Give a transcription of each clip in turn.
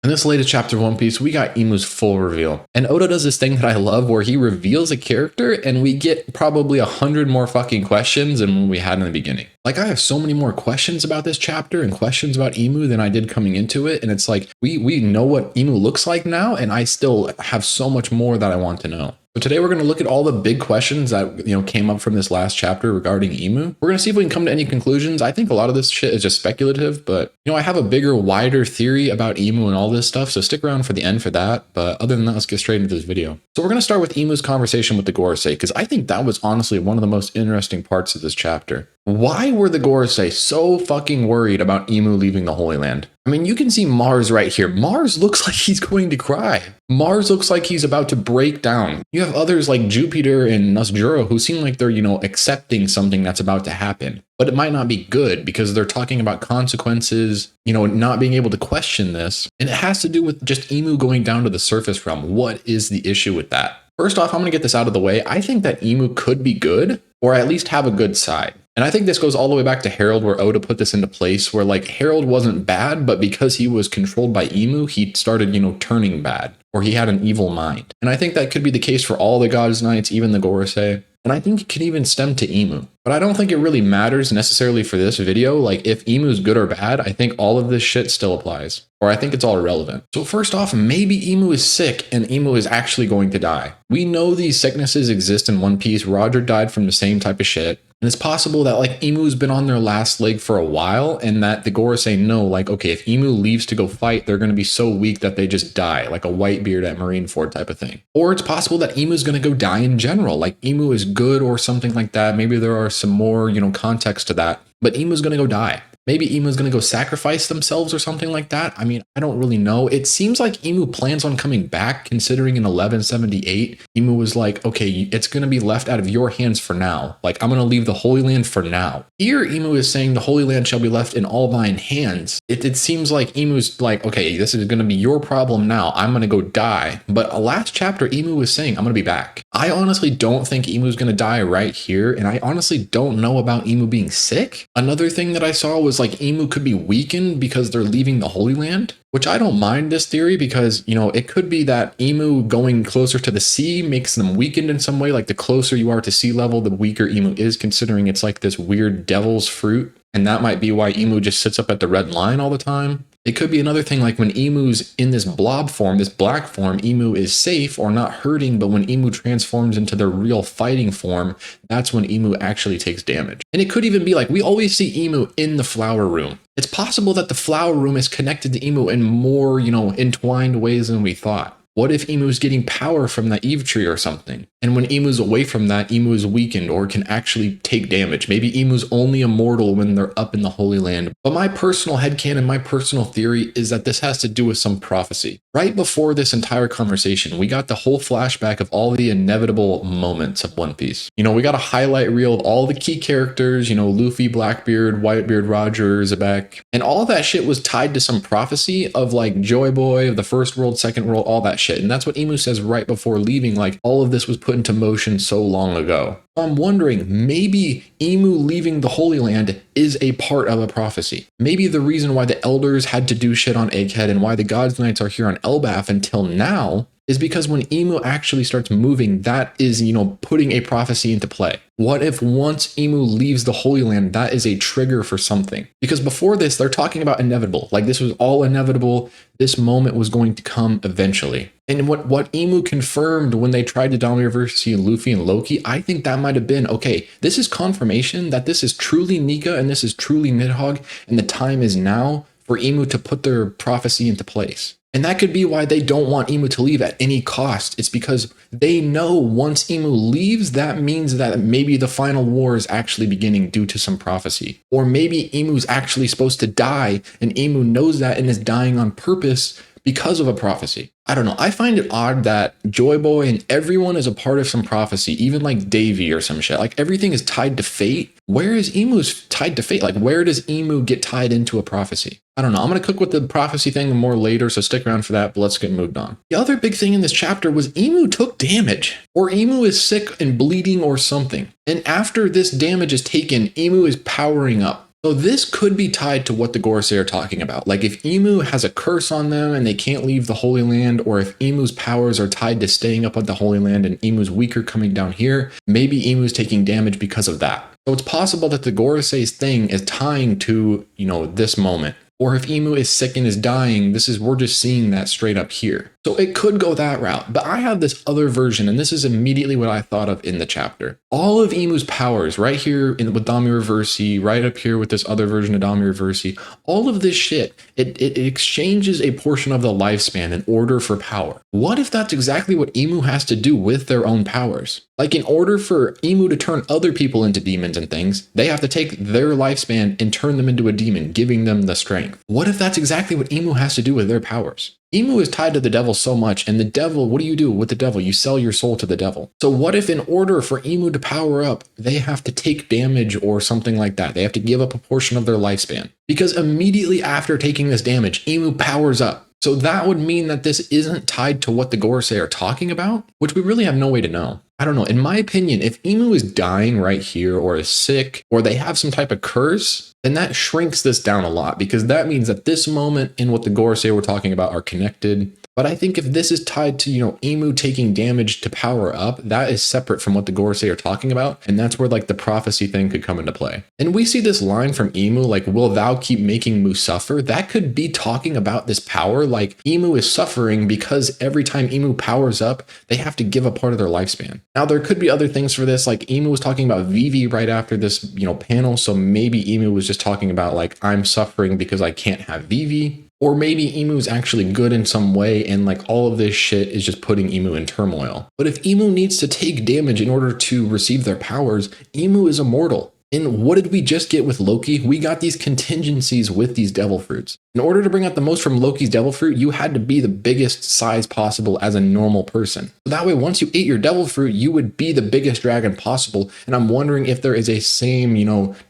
In this latest chapter of One Piece, we got Imu's full reveal. And Oda does this thing that I love where he reveals a character and we get probably 100 more fucking questions than we had in the beginning. Like, I have so many more questions about this chapter and questions about Imu than I did coming into it. And it's like, we know what Imu looks like now, and I still have so much more that I want to know. So today we're going to look at all the big questions that, came up from this last chapter regarding Imu. We're going to see if we can come to any conclusions. I think a lot of this shit is just speculative, but, I have a bigger, wider theory about Imu and all this stuff, so stick around for the end for that. But other than that, let's get straight into this video. So we're going to start with Imu's conversation with the Gorosei, because I think that was honestly one of the most interesting parts of this chapter. Why were the Gorosei so fucking worried about Imu leaving the Holy Land? I mean, you can see Mars right here. Mars looks like he's going to cry. Mars looks like he's about to break down. You have others like Jupiter and Nosjuro who seem like they're, accepting something that's about to happen. But it might not be good because they're talking about consequences, not being able to question this. And it has to do with just Imu going down to the surface realm. What is the issue with that? First off, I'm going to get this out of the way. I think that Imu could be good, or at least have a good side. And I think this goes all the way back to Harold, where Oda put this into place, where like Harold wasn't bad, but because he was controlled by Imu, he started, turning bad, or he had an evil mind. And I think that could be the case for all the God's Knights, even the Gorosei. And I think it could even stem to Imu. But I don't think it really matters necessarily for this video. Like, if Imu is good or bad, I think all of this shit still applies. Or I think it's all irrelevant. So first off, maybe Imu is sick and Imu is actually going to die. We know these sicknesses exist in One Piece. Roger died from the same type of shit. And it's possible that like Imu's been on their last leg for a while, and that the Gorosei know, like, okay, if Imu leaves to go fight, they're going to be so weak that they just die, like a Whitebeard at Marineford type of thing. Or it's possible that Imu's going to go die in general, like Imu is good or something like that. Maybe there are some more, context to that, but Imu's going to go die. Maybe Imu's going to go sacrifice themselves or something like that. I mean, I don't really know. It seems like Imu plans on coming back, considering in 1178, Imu was like, okay, it's going to be left out of your hands for now. Like, I'm going to leave the Holy Land for now. Here, Imu is saying the Holy Land shall be left in all thine hands. It seems like Imu's like, okay, this is going to be your problem now. I'm going to go die. But last chapter, Imu was saying, I'm going to be back. I honestly don't think Imu's going to die right here. And I honestly don't know about Imu being sick. Another thing that I saw was like Imu could be weakened because they're leaving the Holy Land, which I don't mind this theory because, it could be that Imu going closer to the sea makes them weakened in some way. Like, the closer you are to sea level, the weaker Imu is, considering it's like this weird devil's fruit. And that might be why Imu just sits up at the red line all the time. It could be another thing, like when Imu's in this blob form, this black form, Imu is safe or not hurting, but when Imu transforms into their real fighting form, that's when Imu actually takes damage. And it could even be like, we always see Imu in the flower room. It's possible that the flower room is connected to Imu in more, entwined ways than we thought. What if Imu's getting power from that Eve tree or something? And when Imu's away from that, Imu is weakened or can actually take damage. Maybe Imu's only immortal when they're up in the Holy Land. But my personal headcanon, my personal theory is that this has to do with some prophecy. Right before this entire conversation, we got the whole flashback of all the inevitable moments of One Piece. We got a highlight reel of all the key characters, Luffy, Blackbeard, Whitebeard, Roger, Zebek. And all that shit was tied to some prophecy of like Joy Boy, of the First World, Second World, all that shit. And that's what Imu says right before leaving, like all of this was put into motion so long ago. I'm wondering, maybe Imu leaving the Holy Land is a part of a prophecy. Maybe the reason why the elders had to do shit on Egghead and why the God's Knights are here on Elbaf until now is because when Imu actually starts moving, that is, putting a prophecy into play. What if once Imu leaves the Holy Land, that is a trigger for something? Because before this, they're talking about inevitable. Like, this was all inevitable. This moment was going to come eventually. And what Imu confirmed when they tried to dominate Luffy and Loki, I think that might have been, okay, this is confirmation that this is truly Nika and this is truly Nidhogg, and the time is now for Imu to put their prophecy into place. And that could be why they don't want Imu to leave at any cost. It's because they know once Imu leaves, that means that maybe the final war is actually beginning due to some prophecy. Or maybe Imu's actually supposed to die, and Imu knows that and is dying on purpose because of a prophecy. I don't know. I find it odd that Joy Boy and everyone is a part of some prophecy, even like Davy or some shit. Like, everything is tied to fate. Where is Imu's tied to fate? Like, where does Imu get tied into a prophecy? I don't know. I'm going to cook with the prophecy thing more later, so stick around for that, but let's get moved on. The other big thing in this chapter was Imu took damage, or Imu is sick and bleeding or something. And after this damage is taken, Imu is powering up. So this could be tied to what the Gorosei are talking about. Like if Imu has a curse on them and they can't leave the Holy Land, or if Imu's powers are tied to staying up at the Holy Land and Imu's weaker coming down here, maybe Imu's taking damage because of that. So it's possible that the Gorosei's thing is tying to, this moment. Or if Imu is sick and is dying, we're just seeing that straight up here. So it could go that route, but I have this other version, and this is immediately what I thought of in the chapter. All of Imu's powers, right here with Dami Reversi, right up here with this other version of Dami Reversi, all of this shit, it exchanges a portion of the lifespan in order for power. What if that's exactly what Imu has to do with their own powers? Like in order for Imu to turn other people into demons and things, they have to take their lifespan and turn them into a demon, giving them the strength. What if that's exactly what Imu has to do with their powers? Imu is tied to the devil so much, and the devil, what do you do with the devil? You sell your soul to the devil. So what if in order for Imu to power up, they have to take damage or something like that? They have to give up a portion of their lifespan. Because immediately after taking this damage, Imu powers up. So that would mean that this isn't tied to what the Gorosei are talking about, which we really have no way to know. I don't know. In my opinion, if Imu is dying right here or is sick or they have some type of curse, then that shrinks this down a lot, because that means that this moment and what the Gorosei were talking about are connected. But I think if this is tied to, Imu taking damage to power up, that is separate from what the Gorosei are talking about. And that's where like the prophecy thing could come into play. And we see this line from Imu, like, will thou keep making Mu suffer? That could be talking about this power. Like Imu is suffering because every time Imu powers up, they have to give a part of their lifespan. Now, there could be other things for this. Like Imu was talking about Vivi right after this, panel. So maybe Imu was just talking about like, I'm suffering because I can't have Vivi. Or maybe Imu's actually good in some way and like all of this shit is just putting Imu in turmoil. But if Imu needs to take damage in order to receive their powers, Imu is immortal. And what did we just get with Loki? We got these contingencies with these devil fruits. In order to bring out the most from Loki's devil fruit, you had to be the biggest size possible as a normal person. So that way, once you ate your devil fruit, you would be the biggest dragon possible. And I'm wondering if there is a same,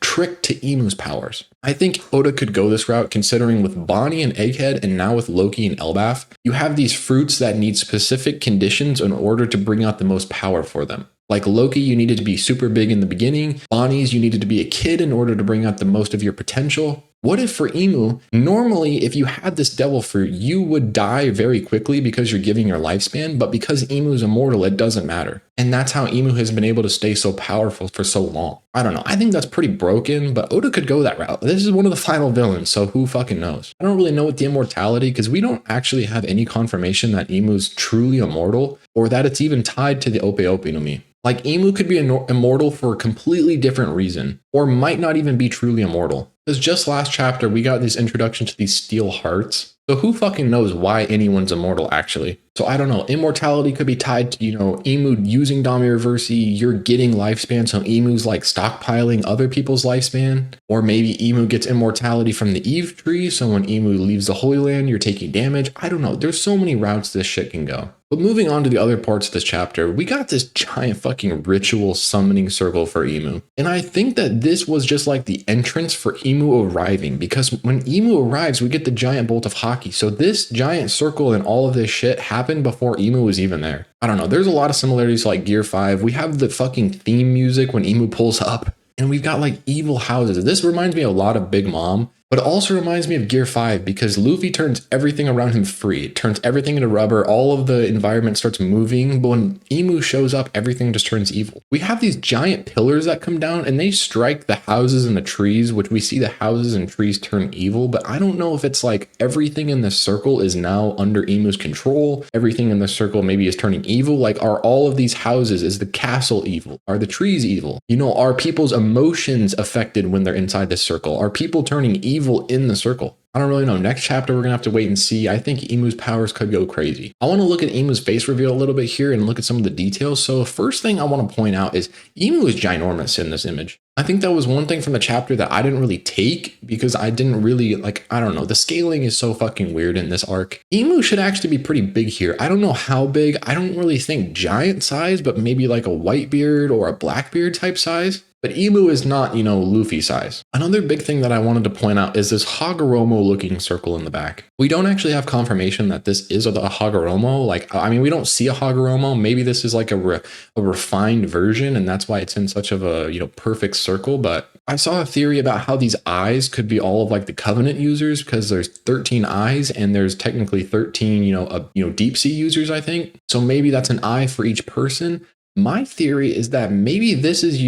trick to Imu's powers. I think Oda could go this route, considering with Bonnie and Egghead and now with Loki and Elbaf, you have these fruits that need specific conditions in order to bring out the most power for them. Like Loki, you needed to be super big in the beginning. Bonnie's, you needed to be a kid in order to bring out the most of your potential. What if for Imu, normally if you had this devil fruit, you would die very quickly because you're giving your lifespan, but because Imu's immortal, it doesn't matter. And that's how Imu has been able to stay so powerful for so long. I don't know. I think that's pretty broken, but Oda could go that route. This is one of the final villains, so who fucking knows? I don't really know what the immortality, because we don't actually have any confirmation that Imu's truly immortal or that it's even tied to the Ope Ope no Mi. Like Imu could be immortal for a completely different reason, or might not even be truly immortal. Because just last chapter, we got this introduction to these steel hearts. So who fucking knows why anyone's immortal, actually? So I don't know. Immortality could be tied to, Imu using Dami Reversi, you're getting lifespan, so Imu's like stockpiling other people's lifespan. Or maybe Imu gets immortality from the Eve tree, so when Imu leaves the Holy Land, you're taking damage. I don't know. There's so many routes this shit can go. But moving on to the other parts of this chapter, we got this giant fucking ritual summoning circle for Imu. And I think that this was just like the entrance for Imu arriving, because when Imu arrives, we get the giant bolt of Haki. So this giant circle and all of this shit happened before Imu was even there. I don't know. There's a lot of similarities to like Gear 5. We have the fucking theme music when Imu pulls up, and we've got like evil houses. This reminds me a lot of Big Mom. But it also reminds me of Gear 5 because Luffy turns everything around him free. It turns everything into rubber. All of the environment starts moving. But when Imu shows up, everything just turns evil. We have these giant pillars that come down and they strike the houses and the trees, which we see the houses and trees turn evil. But I don't know if it's like everything in this circle is now under Imu's control. Everything in this circle maybe is turning evil. Like, are all of these houses, is the castle evil? Are the trees evil? Are people's emotions affected when they're inside this circle? Are people turning evil in the circle? I don't really know. Next chapter, we're going to have to wait and see. I think Imu's powers could go crazy. I want to look at Imu's face reveal a little bit here and look at some of the details. So first thing I want to point out is Imu is ginormous in this image. I think that was one thing from the chapter that I didn't really take because I didn't really I don't know. The scaling is so fucking weird in this arc. Imu should actually be pretty big here. I don't know how big. I don't really think giant size, but maybe like a Whitebeard or a Blackbeard type size. But Imu is not, Luffy size. Another big thing that I wanted to point out is this Hagoromo looking circle in the back. We don't actually have confirmation that this is a Hagoromo. Like, I mean, we don't see a Hagoromo. Maybe this is like a refined version, and that's why it's in such of a, perfect circle. But I saw a theory about how these eyes could be all of like the Covenant users, because there's 13 eyes and there's technically 13, deep sea users, I think. So maybe that's an eye for each person. My theory is that maybe this is,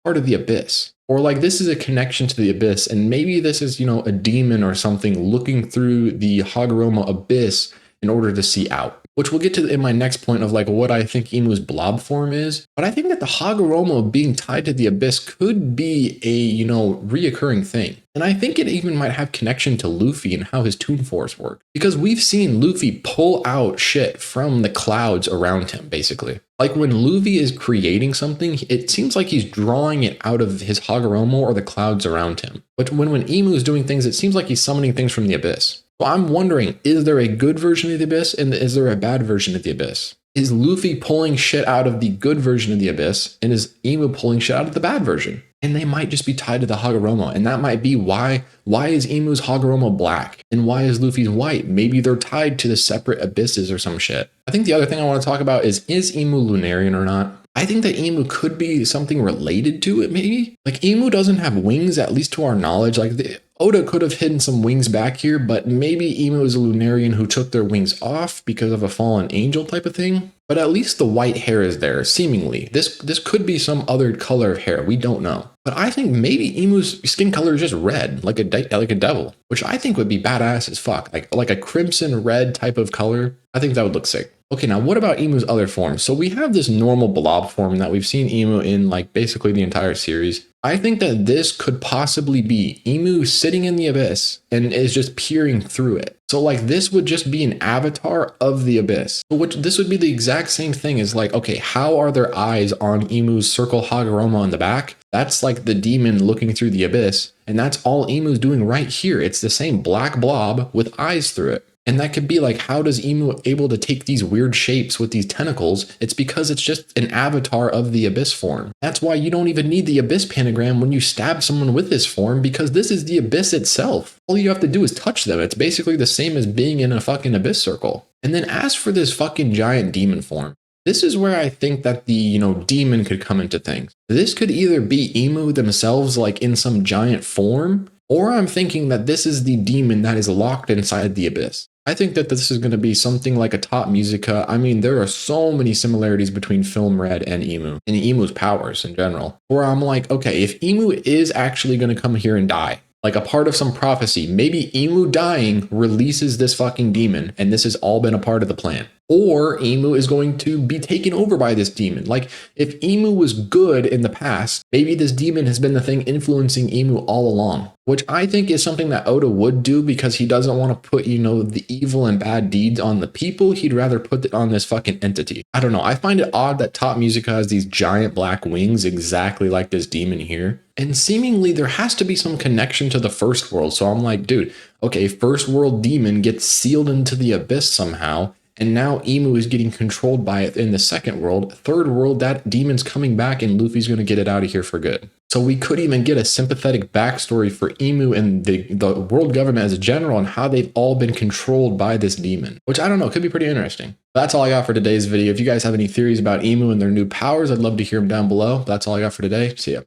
part of the abyss, or like this is a connection to the abyss. And maybe this is, a demon or something looking through the Hagoromo abyss in order to see out, which we'll get to in my next point of like what I think Imu's blob form is. But I think that the Hagoromo being tied to the abyss could be a, reoccurring thing. And I think it even might have connection to Luffy and how his Toon Force work, because we've seen Luffy pull out shit from the clouds around him, basically. Like when Luffy is creating something, it seems like he's drawing it out of his Hagoromo or the clouds around him. But when Imu is doing things, it seems like he's summoning things from the abyss. So I'm wondering, is there a good version of the abyss and is there a bad version of the abyss? Is Luffy pulling shit out of the good version of the abyss and is Imu pulling shit out of the bad version? And they might just be tied to the Hagoromo, and that might be why is Imu's Hagoromo black and why is Luffy's white? Maybe they're tied to the separate abysses or some shit. I think the other thing I want to talk about is Imu Lunarian or not? I think that Imu could be something related to it, maybe. Like, Imu doesn't have wings, at least to our knowledge. Like, Oda could have hidden some wings back here, but maybe Imu is a Lunarian who took their wings off because of a fallen angel type of thing. But at least the white hair is there, seemingly. This could be some other color of hair. We don't know. But I think maybe Imu's skin color is just red, like a devil, which I think would be badass as fuck. Like a crimson red type of color. I think that would look sick. Okay, now what about Imu's other forms? So we have this normal blob form that we've seen Imu in like basically the entire series. I think that this could possibly be Imu sitting in the abyss and is just peering through it. So like this would just be an avatar of the abyss. This would be the exact same thing as like, okay, how are there eyes on Imu's circle Hagoromo on the back? That's like the demon looking through the abyss. And that's all Imu's doing right here. It's the same black blob with eyes through it. And that could be like, how does Imu able to take these weird shapes with these tentacles? It's because it's just an avatar of the abyss form. That's why you don't even need the abyss pentagram when you stab someone with this form, because this is the abyss itself. All you have to do is touch them. It's basically the same as being in a fucking abyss circle. And then as for this fucking giant demon form, this is where I think that the, demon could come into things. This could either be Imu themselves, like in some giant form, or I'm thinking that this is the demon that is locked inside the abyss. I think that this is going to be something like a Top Musica. I mean, there are so many similarities between Film Red and Emu's powers in general, where I'm like, okay, if Imu is actually going to come here and die, like a part of some prophecy, maybe Imu dying releases this fucking demon, and this has all been a part of the plan. Or Imu is going to be taken over by this demon. Like, if Imu was good in the past, maybe this demon has been the thing influencing Imu all along. Which I think is something that Oda would do, because he doesn't want to put, the evil and bad deeds on the people. He'd rather put it on this fucking entity. I don't know. I find it odd that Top Musica has these giant black wings exactly like this demon here. And seemingly there has to be some connection to the first world. So I'm like, dude, okay, first world demon gets sealed into the abyss somehow. And now Imu is getting controlled by it in the second world. Third world, that demon's coming back and Luffy's going to get it out of here for good. So we could even get a sympathetic backstory for Imu and the world government as a general and how they've all been controlled by this demon, which I don't know, could be pretty interesting. That's all I got for today's video. If you guys have any theories about Imu and their new powers, I'd love to hear them down below. That's all I got for today. See ya.